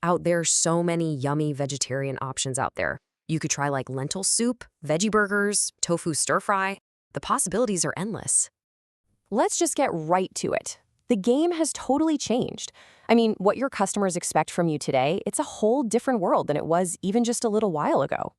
Out there, so many yummy vegetarian options out there. You could try like lentil soup, veggie burgers, tofu stir fry. The possibilities are endless. Let's just get right to it. The game has totally changed. I mean, what your customers expect from you today, it's a whole different world than it was even just a little while ago.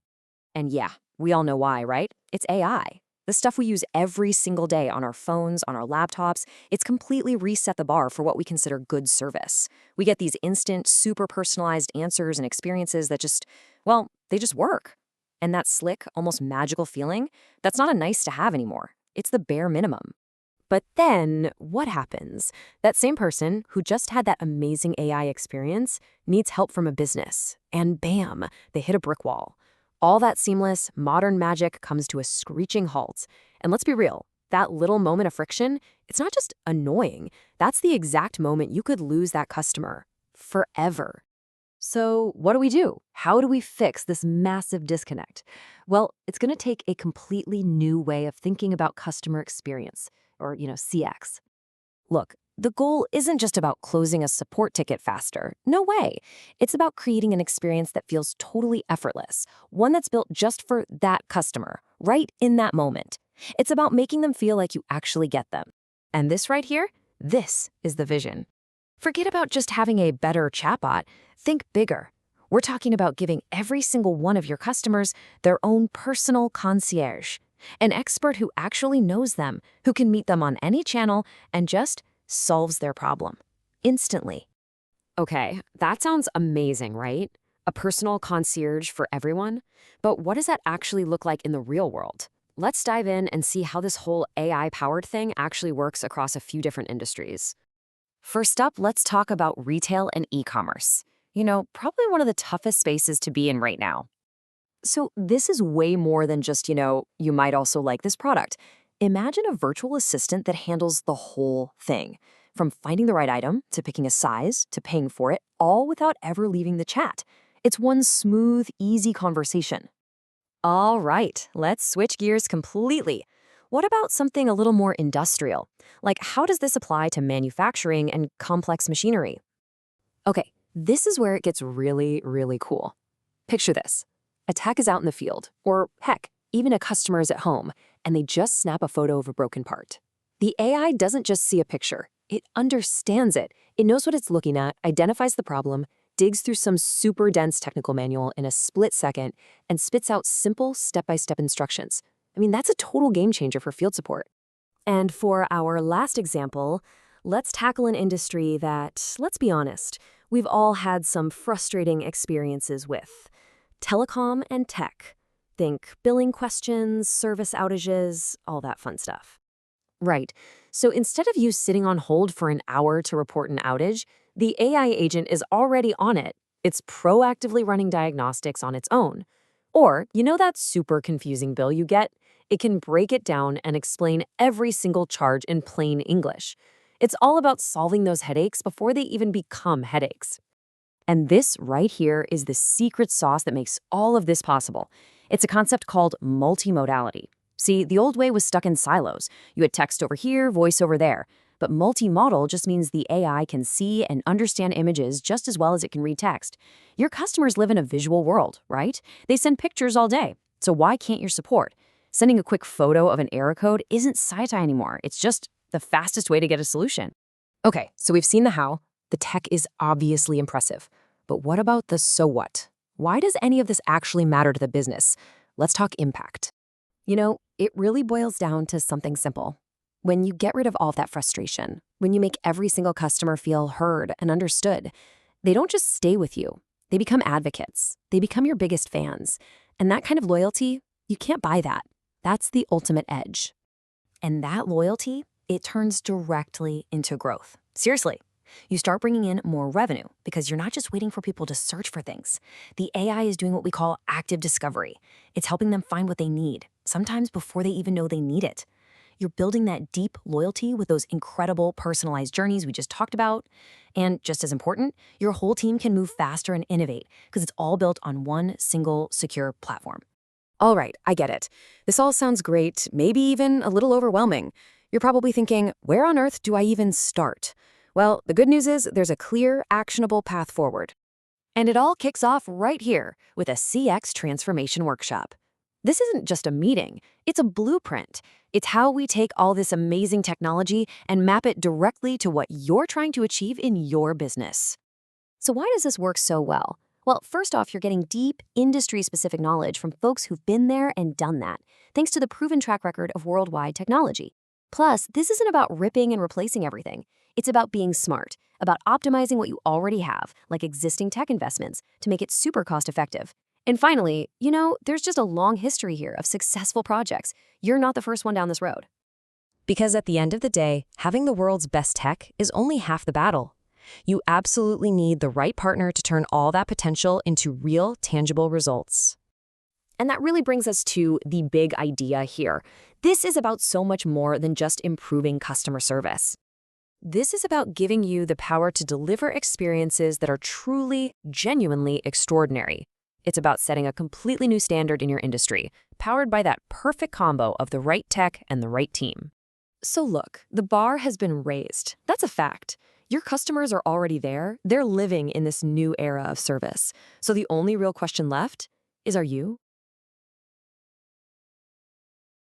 And yeah, we all know why, right? It's AI. The stuff we use every single day on our phones, on our laptops, it's completely reset the bar for what we consider good service. We get these instant, super personalized answers and experiences that just, well, they just work. And that slick, almost magical feeling, that's not a nice to have anymore. It's the bare minimum. But then, what happens? That same person who just had that amazing AI experience needs help from a business. And bam, they hit a brick wall. All that seamless, modern magic comes to a screeching halt. And let's be real, that little moment of friction, it's not just annoying. That's the exact moment you could lose that customer. Forever. So what do we do? How do we fix this massive disconnect? Well, it's going to take a completely new way of thinking about customer experience, or, CX. Look, the goal isn't just about closing a support ticket faster. No way. It's about creating an experience that feels totally effortless, one that's built just for that customer, right in that moment. It's about making them feel like you actually get them. And this right here, this is the vision. Forget about just having a better chatbot. Think bigger. We're talking about giving every single one of your customers their own personal concierge, an expert who actually knows them, who can meet them on any channel and just solves their problem instantly. Okay, that sounds amazing, right? A personal concierge for everyone. But what does that actually look like in the real world? Let's dive in and see how this whole AI-powered thing actually works across a few different industries. First up, let's talk about retail and e-commerce. Probably one of the toughest spaces to be in right now. So this is way more than just, you might also like this product. Imagine a virtual assistant that handles the whole thing, from finding the right item, to picking a size, to paying for it, all without ever leaving the chat. It's one smooth, easy conversation. All right, let's switch gears completely. What about something a little more industrial? Like, how does this apply to manufacturing and complex machinery? Okay, this is where it gets really, really cool. Picture this. A tech is out in the field, or heck, even a customer is at home, and they just snap a photo of a broken part. The AI doesn't just see a picture, it understands it. It knows what it's looking at, identifies the problem, digs through some super dense technical manual in a split second, and spits out simple step-by-step instructions. I mean, that's a total game changer for field support. And for our last example, let's tackle an industry that, let's be honest, we've all had some frustrating experiences with. Telecom and tech. Think billing questions, service outages, all that fun stuff. Right. So instead of you sitting on hold for an hour to report an outage, the AI agent is already on it. It's proactively running diagnostics on its own. Or, that super confusing bill you get? It can break it down and explain every single charge in plain English. It's all about solving those headaches before they even become headaches. And this right here is the secret sauce that makes all of this possible. It's a concept called multimodality. See, the old way was stuck in silos. You had text over here, voice over there. But multimodal just means the AI can see and understand images just as well as it can read text. Your customers live in a visual world, right? They send pictures all day. So why can't your support? Sending a quick photo of an error code isn't sci-fi anymore. It's just the fastest way to get a solution. Okay, so we've seen the how. The tech is obviously impressive. But what about the so what? Why does any of this actually matter to the business? Let's talk impact. It really boils down to something simple. When you get rid of all of that frustration, when you make every single customer feel heard and understood, they don't just stay with you. They become advocates. They become your biggest fans. And that kind of loyalty, you can't buy that. That's the ultimate edge. And that loyalty, it turns directly into growth. Seriously. You start bringing in more revenue because you're not just waiting for people to search for things. The AI is doing what we call active discovery. It's helping them find what they need, sometimes before they even know they need it. You're building that deep loyalty with those incredible personalized journeys we just talked about. And just as important, your whole team can move faster and innovate because it's all built on one single secure platform. All right, I get it. This all sounds great, maybe even a little overwhelming. You're probably thinking, where on earth do I even start? Well, the good news is there's a clear, actionable path forward. And it all kicks off right here with a CX transformation workshop. This isn't just a meeting, it's a blueprint. It's how we take all this amazing technology and map it directly to what you're trying to achieve in your business. So why does this work so well? Well, first off, you're getting deep, industry-specific knowledge from folks who've been there and done that, thanks to the proven track record of worldwide technology. Plus, this isn't about ripping and replacing everything. It's about being smart, about optimizing what you already have, like existing tech investments, to make it super cost-effective. And finally, there's just a long history here of successful projects. You're not the first one down this road. Because at the end of the day, having the world's best tech is only half the battle. You absolutely need the right partner to turn all that potential into real, tangible results. And that really brings us to the big idea here. This is about so much more than just improving customer service. This is about giving you the power to deliver experiences that are truly, genuinely extraordinary. It's about setting a completely new standard in your industry, powered by that perfect combo of the right tech and the right team. So look, the bar has been raised. That's a fact. Your customers are already there. They're living in this new era of service. So the only real question left is, are you?